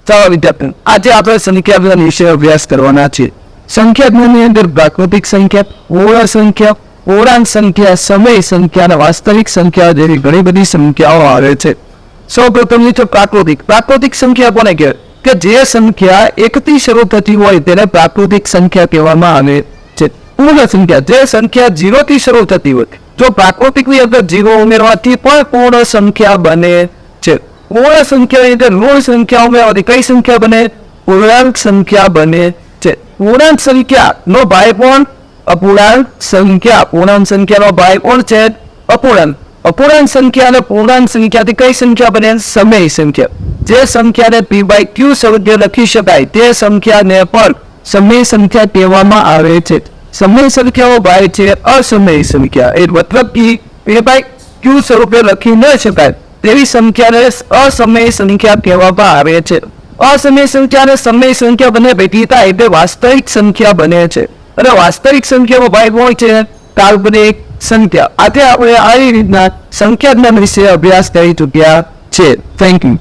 ચાલો વિદ્યાર્થી, આજે આપણે સંખ્યા જ્ઞાન વિશે અભ્યાસ કરવાના છે. સંખ્યા જ્ઞાનની અંદર પ્રાકૃતિક સંખ્યા, પૂર્ણ સંખ્યા, પૂર્ણાંક સંખ્યા, સમય સંખ્યા અને વાસ્તવિક સંખ્યા જેવી ઘણી બધી સંખ્યાઓ આવે છે. સૌપ્રથમ છે પ્રાકૃતિક સંખ્યા કોને કહેવાય? કે જે સંખ્યા 1 થી શરૂ થતી હોય તેને પ્રાકૃતિક સંખ્યા કહેવામાં આવે છે. પૂર્ણ સંખ્યા, જે સંખ્યા 0 થી શરૂ થતી હોય, જો પ્રાકૃતિક ની અંદર 0 ઉમેરવાથી પણ પૂર્ણ સંખ્યા બને છે. પૂર્ણ સંખ્યાની અંદર ઋણ સંખ્યા ઉમેરવાથી કઈ સંખ્યા બને? પૂર્ણાંક સંખ્યા બને છે. પૂર્ણાંક સંખ્યા નો ભાઈ પણ અપૂર્ણાંક સંખ્યા, પૂર્ણાંક સંખ્યાનો ભાઈ કોણ છે? અપૂર્ણાંક. અપૂર્ણાંક સંખ્યા અને પૂર્ણાંક સંખ્યાથી કઈ સંખ્યા બને? સમય સંખ્યા. જે સંખ્યાને p/q સ્વરૂપે લખી શકાય તે સંખ્યાને પણ સમય સંખ્યા કહેવામાં આવે છે. સમય સંખ્યાઓ ભાઈ છે અસમય સંખ્યા, એ મતલબ કે p/q સ્વરૂપે લખી ન શકાય તેવી સંખ્યાને અસમય સંખ્યા કહેવામાં આવે છે. અસમય સંખ્યા અને સમય સંખ્યા બંને ભેગી થાય એટલે વાસ્તવિક સંખ્યા બને છે. અને વાસ્તવિક સંખ્યાનો ભાઈ કોણ છે? કાલ્પનિક સંખ્યા. આજે આપણે આવી રીતના સંખ્યા જ્ઞાન વિશે અભ્યાસ કરી ચૂક્યા છે. Thank you.